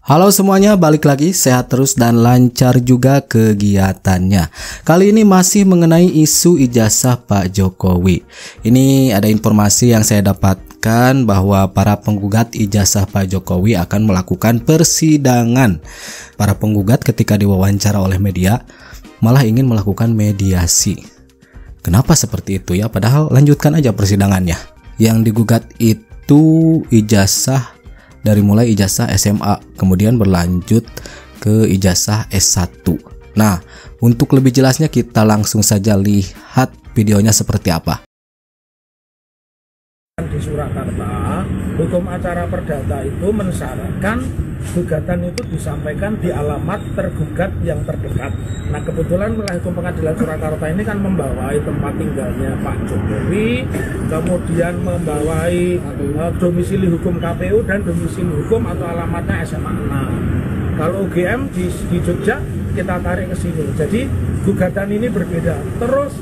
Halo semuanya, balik lagi, sehat terus dan lancar juga kegiatannya. Kali ini masih mengenai isu ijazah Pak Jokowi. Ini ada informasi yang saya dapatkan bahwa para penggugat ijazah Pak Jokowi akan melakukan persidangan. Para penggugat ketika diwawancara oleh media malah ingin melakukan mediasi. Kenapa seperti itu ya? Padahal lanjutkan aja persidangannya. Yang digugat itu ijazah dari mulai ijazah SMA, kemudian berlanjut ke ijazah S1. Nah, untuk lebih jelasnya kita langsung saja lihat videonya seperti apa. Di Surakarta, hukum acara perdata itu mensyaratkan gugatan itu disampaikan di alamat tergugat yang terdekat. Nah, kebetulan wilayah hukum pengadilan Surakarta ini kan membawai tempat tinggalnya Pak Jokowi, kemudian membawai domisili hukum KPU dan domisili hukum atau alamatnya SMA 6. Kalau UGM di Jogja kita tarik ke sini. Jadi gugatan ini berbeda. Terus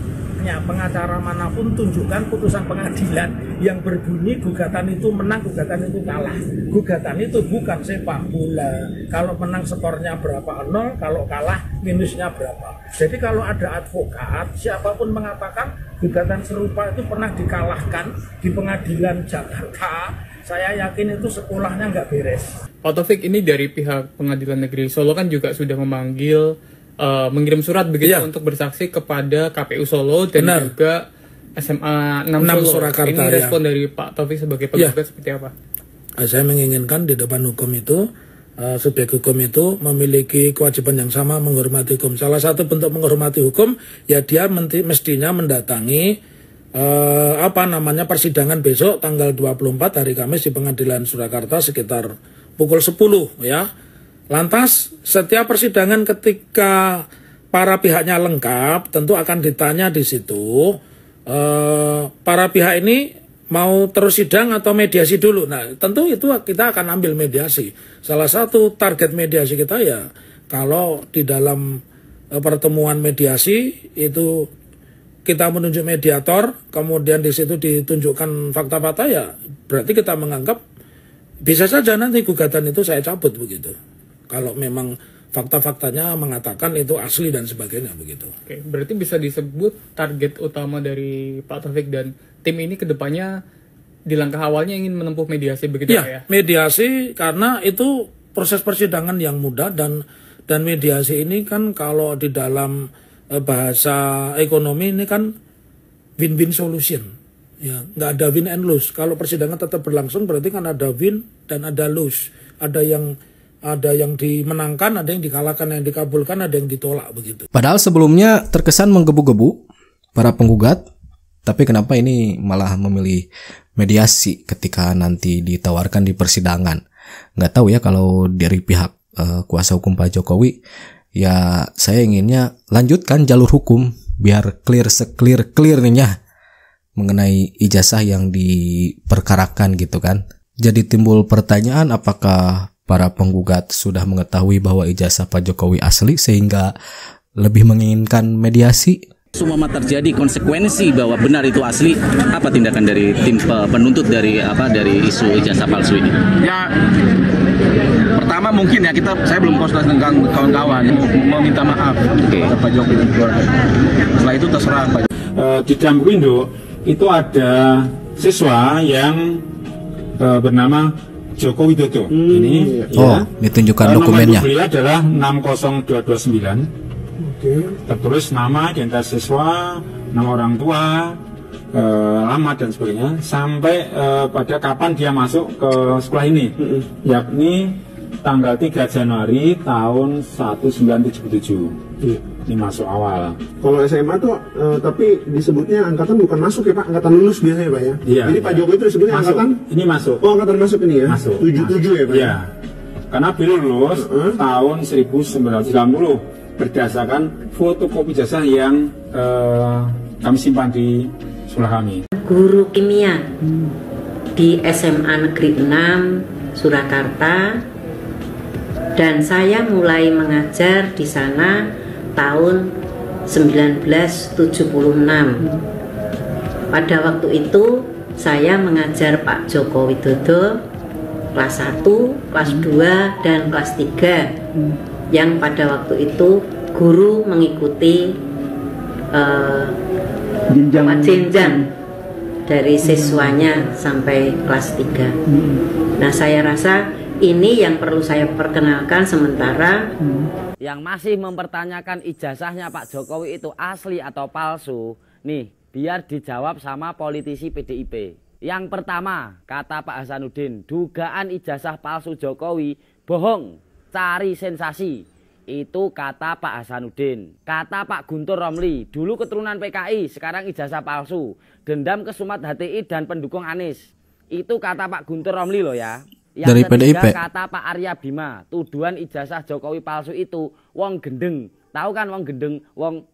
pengacara manapun tunjukkan putusan pengadilan yang berbunyi gugatan itu menang, gugatan itu kalah. Gugatan itu bukan sepak bola. Kalau menang skornya berapa 0, kalau kalah minusnya berapa. Jadi kalau ada advokat, siapapun mengatakan gugatan serupa itu pernah dikalahkan di pengadilan Jakarta, saya yakin itu sekolahnya nggak beres. Pak Taufik, ini dari pihak Pengadilan Negeri Solo kan juga sudah memanggil mengirim surat begitu untuk bersaksi kepada KPU Solo dan juga SMA 6 Solo. Surakarta. Ini respon dari Pak Taufik sebagai penggugat seperti apa? Saya menginginkan di depan hukum itu subjek hukum itu memiliki kewajiban yang sama menghormati hukum. Salah satu bentuk menghormati hukum ya dia mestinya mendatangi persidangan besok tanggal 24 hari Kamis di Pengadilan Surakarta sekitar pukul 10 ya. Lantas setiap persidangan ketika para pihaknya lengkap tentu akan ditanya di situ para pihak ini mau terus sidang atau mediasi dulu. Nah tentu itu kita akan ambil mediasi. Salah satu target mediasi kita ya kalau di dalam pertemuan mediasi itu kita menunjuk mediator, kemudian di situ ditunjukkan fakta-fakta ya berarti kita menganggap bisa saja nanti gugatan itu saya cabut begitu. Kalau memang fakta-faktanya mengatakan itu asli dan sebagainya begitu. Oke, berarti bisa disebut target utama dari Pak Taufik dan tim ini ke depannya di langkah awalnya ingin menempuh mediasi begitu ya? Mediasi karena itu proses persidangan yang mudah dan mediasi ini kan kalau di dalam bahasa ekonomi ini kan win-win solution. Ya, nggak ada win and lose. Kalau persidangan tetap berlangsung berarti kan ada win dan ada lose. Ada yang dimenangkan, ada yang dikalahkan, yang dikabulkan, ada yang ditolak begitu. Padahal sebelumnya terkesan menggebu-gebu para penggugat, tapi kenapa ini malah memilih mediasi ketika nanti ditawarkan di persidangan? Nggak tahu ya kalau dari pihak kuasa hukum Pak Jokowi, ya saya inginnya lanjutkan jalur hukum biar clear-clear-clearnya mengenai ijazah yang diperkarakan gitu kan. Jadi timbul pertanyaan apakah para penggugat sudah mengetahui bahwa ijazah Pak Jokowi asli sehingga lebih menginginkan mediasi? Semua terjadi konsekuensi bahwa benar itu asli, apa tindakan dari tim penuntut dari isu ijazah palsu ini? Ya, pertama mungkin ya saya belum konsultasi dengan kawan-kawan meminta maaf kepada Pak Jokowi. Setelah itu terserah Pak. Di dalam window itu ada siswa yang bernama Joko Widodo. Ini ditunjukkan dokumennya. Nomor beliau adalah 60229. Tertulis nama, identitas siswa, nama orang tua, alamat dan sebagainya, sampai pada kapan dia masuk ke sekolah ini, yakni tanggal 3 Januari tahun 1977. Ini masuk awal. Kalau SMA tuh tapi disebutnya angkatan bukan masuk ya Pak, angkatan lulus biasanya Pak ya. Iya, jadi Pak Jokowi itu disebutnya masuk. Angkatan ini masuk. Oh, angkatan masuk ini ya. Masuk. 77 ya Pak. Iya. Karena beliau lulus tahun 1990 berdasarkan fotokopi jasa yang kami simpan di sekolah kami. Guru kimia di SMA Negeri 6 Surakarta, dan saya mulai mengajar di sana tahun 1976. Pada waktu itu saya mengajar Pak Joko Widodo kelas 1, kelas 2, dan kelas 3 yang pada waktu itu guru mengikuti jenjang dari siswanya sampai kelas 3. Nah, saya rasa ini yang perlu saya perkenalkan sementara. Yang masih mempertanyakan ijazahnya Pak Jokowi itu asli atau palsu, nih biar dijawab sama politisi PDIP. Yang pertama, kata Pak Hasanuddin, dugaan ijazah palsu Jokowi bohong, cari sensasi. Itu kata Pak Hasanuddin. Kata Pak Guntur Romli, dulu keturunan PKI, sekarang ijazah palsu. Dendam ke Sumat HTI dan pendukung Anies. Itu kata Pak Guntur Romli loh ya. Yang Dari ketiga, PDIP. kata Pak Arya Bima, tuduhan ijazah Jokowi palsu itu wong gendeng. Tahu kan wong gendeng? Wong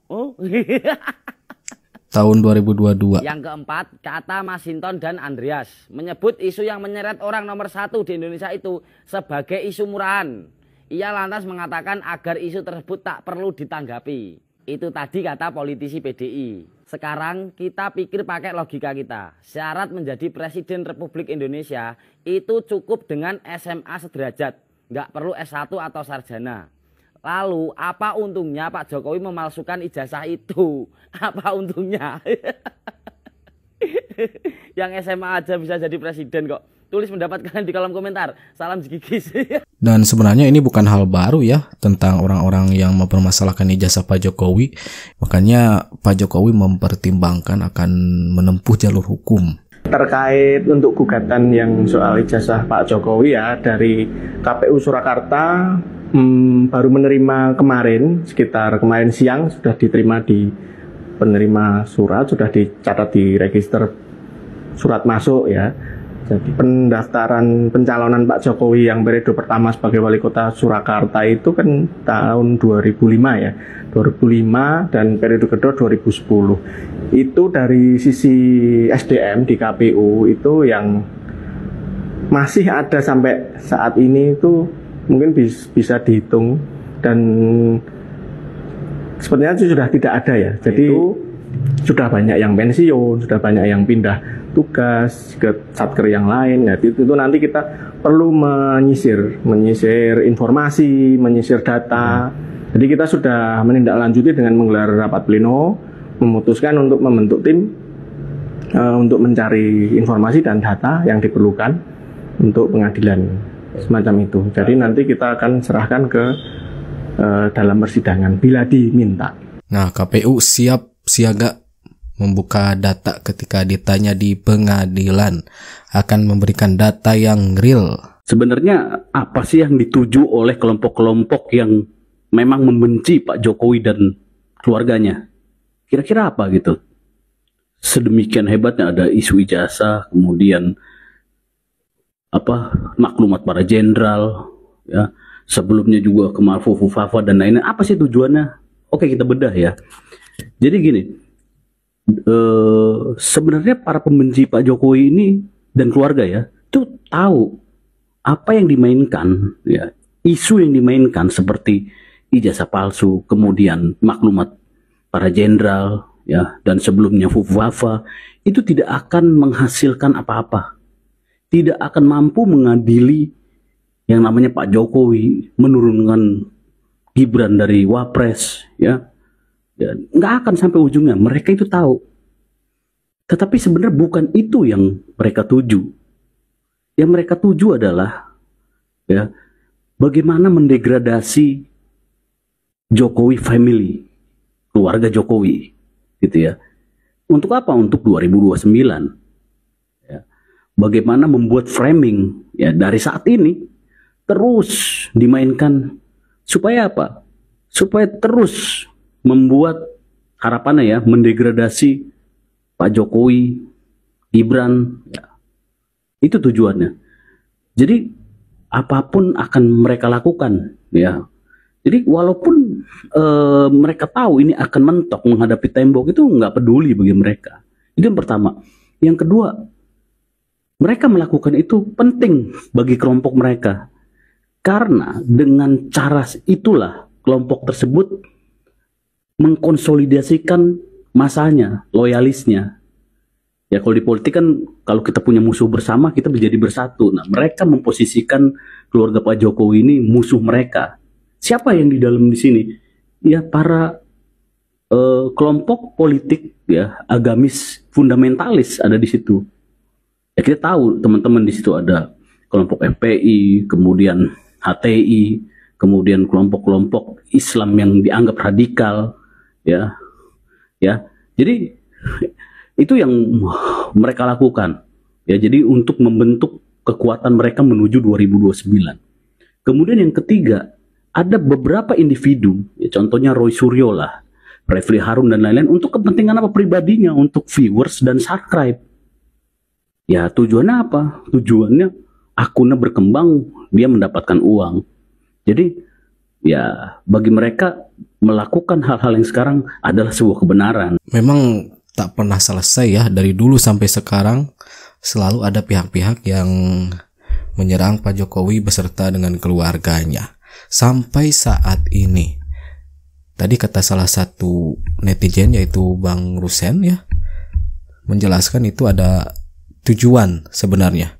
Tahun 2022. Yang keempat, kata Masinton dan Andreas, menyebut isu yang menyeret orang nomor 1 di Indonesia itu sebagai isu murahan. Ia lantas mengatakan agar isu tersebut tak perlu ditanggapi. Itu tadi kata politisi PDI. Sekarang kita pikir pakai logika kita. Syarat menjadi Presiden Republik Indonesia itu cukup dengan SMA sederajat. Nggak perlu S1 atau sarjana. Lalu apa untungnya Pak Jokowi memalsukan ijazah itu? Apa untungnya? Yang SMA aja bisa jadi presiden kok. Tulis pendapat kalian di kolom komentar. Salam Jigigis. Dan sebenarnya ini bukan hal baru ya tentang orang-orang yang mempermasalahkan ijazah Pak Jokowi. Makanya Pak Jokowi mempertimbangkan akan menempuh jalur hukum. Terkait untuk gugatan yang soal ijazah Pak Jokowi ya, dari KPU Surakarta baru menerima kemarin, sekitar kemarin siang sudah diterima di penerima surat, sudah dicatat di register surat masuk ya. Jadi pendaftaran pencalonan Pak Jokowi yang periode pertama sebagai wali kota Surakarta itu kan tahun 2005 ya. 2005 dan periode kedua 2010. Itu dari sisi SDM di KPU itu yang masih ada sampai saat ini itu mungkin bisa dihitung, dan sepertinya itu sudah tidak ada ya. Jadi itu sudah banyak yang pensiun, sudah banyak yang pindah tugas ke satker yang lain. Nah, itu nanti kita perlu menyisir informasi, menyisir data. Jadi kita sudah menindaklanjuti dengan menggelar rapat pleno, memutuskan untuk membentuk tim untuk mencari informasi dan data yang diperlukan untuk pengadilan semacam itu. Jadi nanti kita akan serahkan ke dalam persidangan bila diminta. Nah, KPU siap siaga membuka data ketika ditanya di pengadilan, akan memberikan data yang real. Sebenarnya apa sih yang dituju oleh kelompok-kelompok yang memang membenci Pak Jokowi dan keluarganya? Kira-kira apa gitu? Sedemikian hebatnya ada isu ijazah, kemudian maklumat para jenderal, ya. Sebelumnya juga ke Marfufufafa dan lainnya. Apa sih tujuannya? Oke, kita bedah ya. Jadi gini, sebenarnya para pembenci Pak Jokowi ini dan keluarga ya, itu tahu apa yang dimainkan, ya, isu yang dimainkan seperti ijazah palsu, kemudian maklumat para jenderal, ya, dan sebelumnya Fufufafa, itu tidak akan menghasilkan apa-apa, tidak akan mampu mengadili yang namanya Pak Jokowi menurunkan Gibran dari Wapres, ya. Dan nggak akan sampai ujungnya, mereka itu tahu. Tetapi sebenarnya bukan itu yang mereka tuju. Yang mereka tuju adalah, ya, bagaimana mendegradasi Jokowi family, keluarga Jokowi, gitu ya. Untuk apa? Untuk 2029. Ya. Bagaimana membuat framing, ya, dari saat ini terus dimainkan supaya apa? Supaya terus membuat harapannya, ya, mendegradasi Pak Jokowi, Gibran, ya. Itu tujuannya. Jadi apapun akan mereka lakukan, ya. Jadi walaupun mereka tahu ini akan mentok menghadapi tembok, itu nggak peduli bagi mereka. Itu yang pertama. Yang kedua, mereka melakukan itu penting bagi kelompok mereka. Karena dengan cara itulah kelompok tersebut mengkonsolidasikan masanya, loyalisnya. Ya kalau di politik kan kalau kita punya musuh bersama kita menjadi bersatu. Nah mereka memposisikan keluarga Pak Jokowi ini musuh mereka. Siapa yang di dalam di sini? Ya para kelompok politik ya agamis fundamentalis ada di situ. Ya kita tahu teman-teman di situ ada kelompok FPI, kemudian HTI, kemudian kelompok-kelompok Islam yang dianggap radikal, ya. Jadi itu yang mereka lakukan, ya. Jadi untuk membentuk kekuatan mereka menuju 2029. Kemudian yang ketiga, ada beberapa individu, ya, contohnya Roy Suryo lah, Refli Harun dan lain-lain untuk kepentingan apa pribadinya, untuk viewers dan subscribe. Ya tujuannya apa? Tujuannya akunnya berkembang, dia mendapatkan uang. Jadi ya bagi mereka melakukan hal-hal yang sekarang adalah sebuah kebenaran. Memang tak pernah selesai ya, dari dulu sampai sekarang selalu ada pihak-pihak yang menyerang Pak Jokowi beserta dengan keluarganya. Sampai saat ini. Tadi kata salah satu netizen yaitu Bang Rusen ya, menjelaskan itu ada tujuan sebenarnya.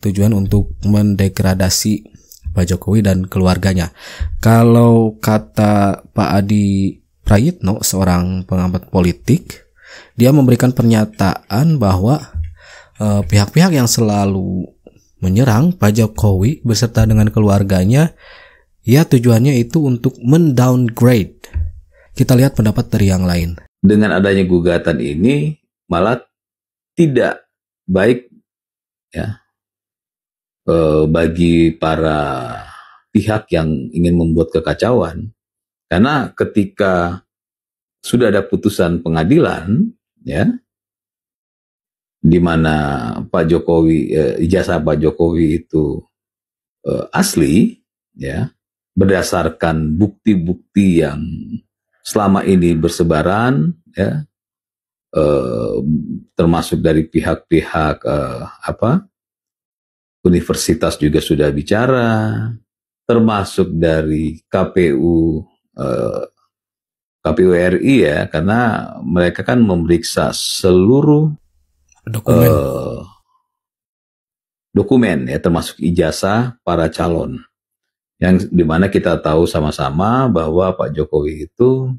Tujuan untuk mendegradasi Pak Jokowi dan keluarganya. Kalau kata Pak Adi Prayitno, seorang pengamat politik, dia memberikan pernyataan bahwa pihak-pihak yang selalu menyerang Pak Jokowi beserta dengan keluarganya, ya tujuannya itu untuk mendowngrade. Kita lihat pendapat dari yang lain. Dengan adanya gugatan ini malah tidak baik ya bagi para pihak yang ingin membuat kekacauan, karena ketika sudah ada putusan pengadilan ya di mana Pak Jokowi ijazah Pak Jokowi itu asli ya, berdasarkan bukti-bukti yang selama ini bersebaran ya, termasuk dari pihak-pihak universitas juga sudah bicara, termasuk dari KPU RI ya, karena mereka kan memeriksa seluruh dokumen ya, termasuk ijazah para calon. Yang dimana kita tahu sama-sama bahwa Pak Jokowi itu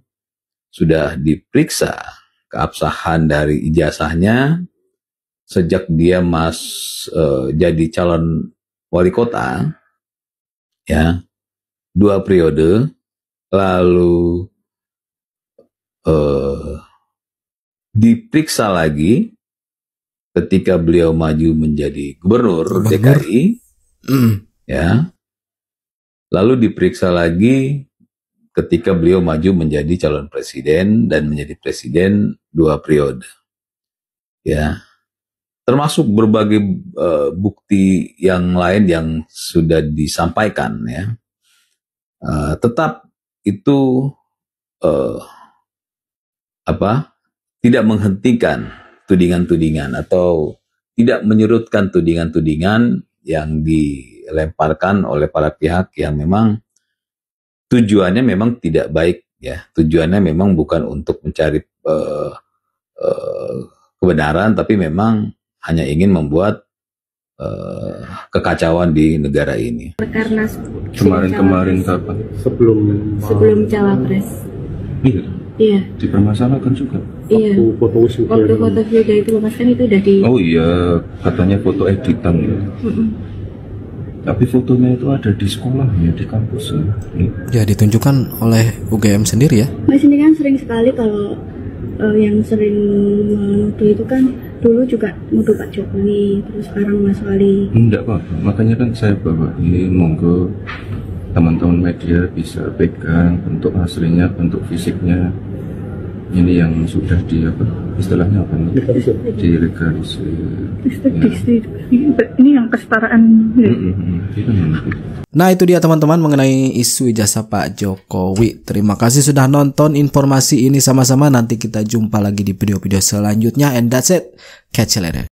sudah diperiksa keabsahan dari ijazahnya sejak dia jadi calon wali kota ya 2 periode, lalu diperiksa lagi ketika beliau maju menjadi gubernur DKI ya. Lalu diperiksa lagi ketika beliau maju menjadi calon presiden dan menjadi presiden 2 periode. Ya. Termasuk berbagai bukti yang lain yang sudah disampaikan ya. Tetap itu tidak menghentikan tudingan-tudingan atau tidak menyurutkan tudingan-tudingan yang dilemparkan oleh para pihak yang memang tujuannya memang tidak baik ya. Tujuannya memang bukan untuk mencari kebenaran, tapi memang hanya ingin membuat kekacauan di negara ini. Karena Kemarin kapan? sebelum Cawapres. Iya. Dipermasalahkan juga. Iya. Waktu foto video itu Mas kan itu udah di. Oh iya, katanya foto editan ya. Tapi fotonya itu ada di sekolah ya, di kampus ya. Ditunjukkan oleh UGM sendiri ya. Mas ini kan sering sekali kalau yang sering menuduh itu kan dulu juga nuduh Pak Jokowi, terus sekarang Mas Wali. Enggak apa-apa, makanya kan saya bawa ini, monggo teman-teman media bisa pegang bentuk aslinya, bentuk fisiknya. Ini yang sudah istilahnya apa nih? Dilegalisir. Ini yang kesetaraan. Nah itu dia teman-teman mengenai isu ijazah Pak Jokowi. Terima kasih sudah nonton informasi ini sama-sama. Nanti kita jumpa lagi di video-video selanjutnya. And that's it. Catch you later.